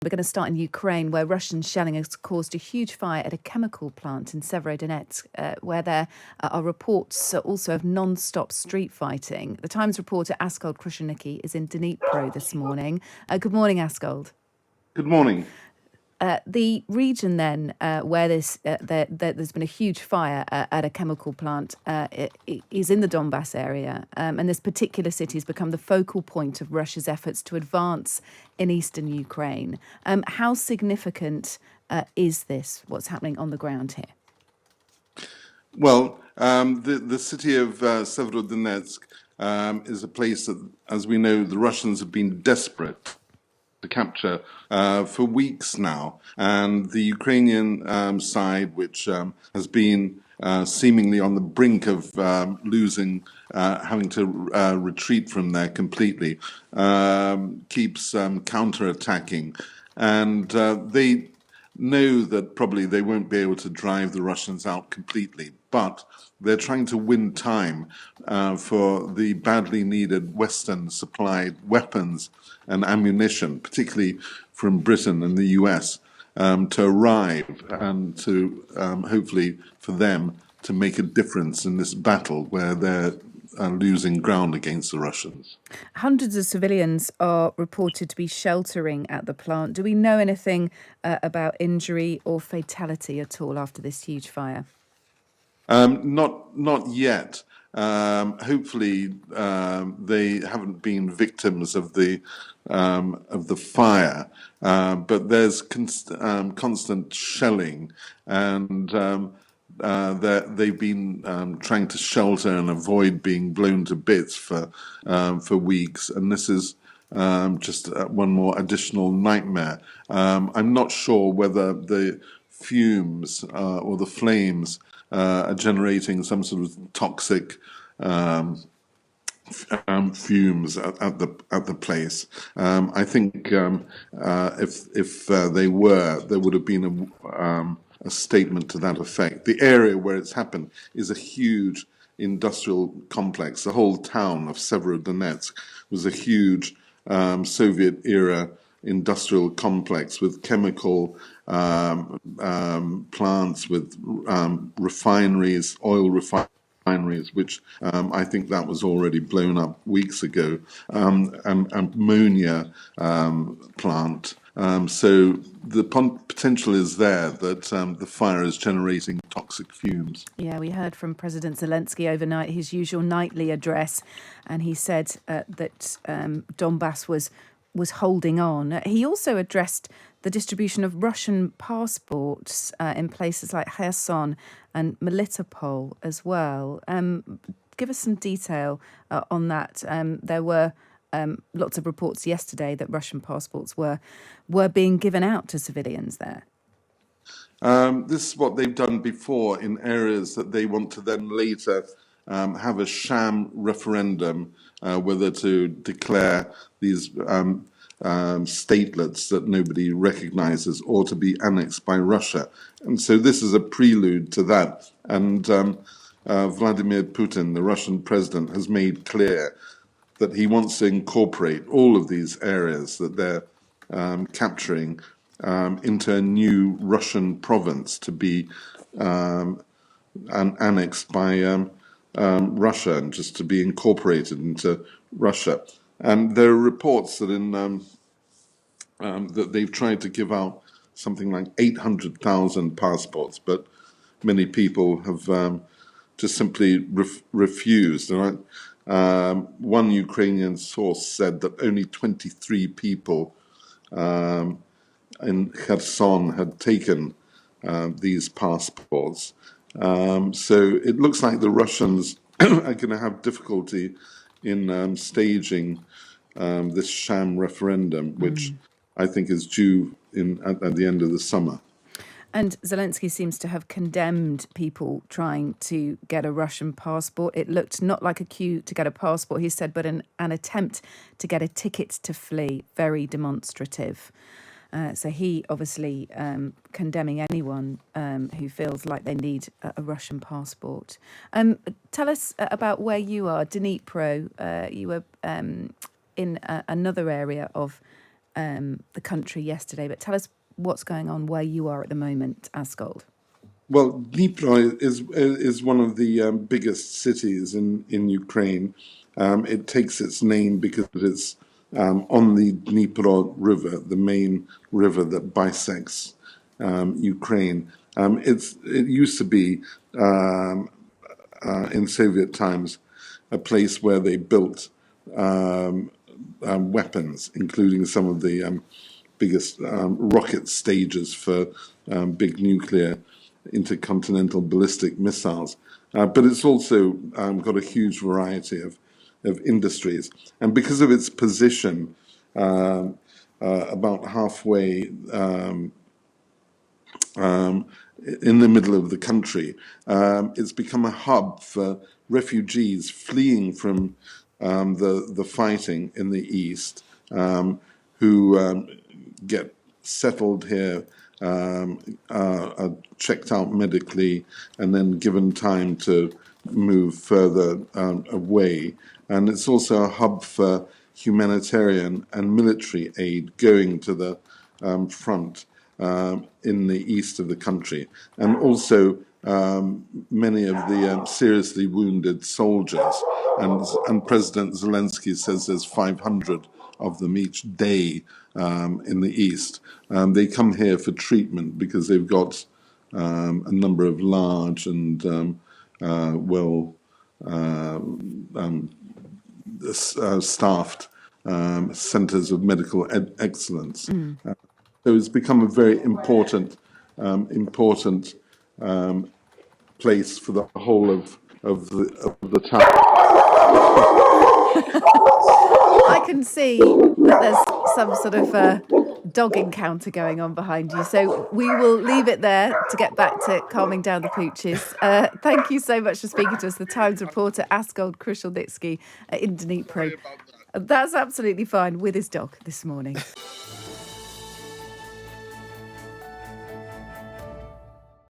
We're going to start in Ukraine, where Russian shelling has caused a huge fire at a chemical plant in Severodonetsk, where there are reports also of non-stop street fighting. The Times reporter Askold Krushelnycky is in Dnipro this morning. Good morning, Askold. Good morning. The region then where there's been a huge fire at a chemical plant is in the Donbass area, and this particular city has become the focal point of Russia's efforts to advance in eastern Ukraine. How significant is this, what's happening on the ground here? Well, the city of Severodonetsk is a place that, as we know, the Russians have been desperate to capture for weeks now. And the Ukrainian side, which has been seemingly on the brink of losing, having to retreat from there completely, keeps counter-attacking. And they know that probably they won't be able to drive the Russians out completely, but they're trying to win time for the badly needed Western supplied weapons and ammunition, particularly from Britain and the US, to arrive and to hopefully for them to make a difference in this battle where they're losing ground against the Russians. Hundreds of civilians are reported to be sheltering at the plant. Do we know anything about injury or fatality at all after this huge fire? Not yet. Hopefully, they haven't been victims of the fire, but there's constant shelling, and they've been trying to shelter and avoid being blown to bits for weeks, and this is just one more additional nightmare. I'm not sure whether the fumes or the flames are generating some sort of toxic fumes at the place. I think if they were, there would have been a statement to that effect. The area where it's happened is a huge industrial complex. The whole town of Severodonetsk was a huge Soviet-era industrial complex with chemical plants, with refineries, oil refineries, which I think that was already blown up weeks ago, and ammonia plant. So the potential is there that the fire is generating toxic fumes. Yeah, we heard from President Zelensky overnight, his usual nightly address, and he said that Donbass was holding on. He also addressed the distribution of Russian passports in places like Kherson and Melitopol as well. Give us some detail on that. There were lots of reports yesterday that Russian passports were being given out to civilians there. This is what they've done before in areas that they want to then later have a sham referendum whether to declare these statelets that nobody recognizes or to be annexed by Russia. And so this is a prelude to that. And Vladimir Putin, the Russian president, has made clear that he wants to incorporate all of these areas that they're capturing into a new Russian province to be annexed by Russia and just to be incorporated into Russia. And there are reports that that they've tried to give out something like 800,000 passports, but many people have just simply refused. One Ukrainian source said that only 23 people in Kherson had taken these passports. So it looks like the Russians are going to have difficulty in staging this sham referendum, which I think is due at the end of the summer. And Zelensky seems to have condemned people trying to get a Russian passport. It looked not like a queue to get a passport, he said, but an attempt to get a ticket to flee. Very demonstrative. So he obviously condemning anyone who feels like they need a Russian passport. Tell us about where you are, Dnipro. You were in another area of the country yesterday. But tell us what's going on where you are at the moment, Askold. Well, Dnipro is one of the biggest cities in Ukraine. It takes its name because it's on the Dnipro River, the main river that bisects Ukraine. It used to be in Soviet times a place where they built weapons, including some of the biggest rocket stages for big nuclear intercontinental ballistic missiles. But it's also got a huge variety of industries. And because of its position about halfway in the middle of the country, it's become a hub for refugees fleeing from the fighting in the east, who get settled here, are checked out medically, and then given time to move further away. And it's also a hub for humanitarian and military aid going to the front in the east of the country, and also many of the seriously wounded soldiers. And President Zelensky says there's 500 of them each day in the east. They come here for treatment because they've got a number of large and staffed centres of medical excellence. So it's become a very important place for the whole of the town. I can see that there's some sort of dog encounter going on behind you. So we will leave it there to get back to calming down the pooches. Thank you so much for speaking to us, the Times reporter Askold Krushelnycky in Dnipro. That's absolutely fine with his dog this morning.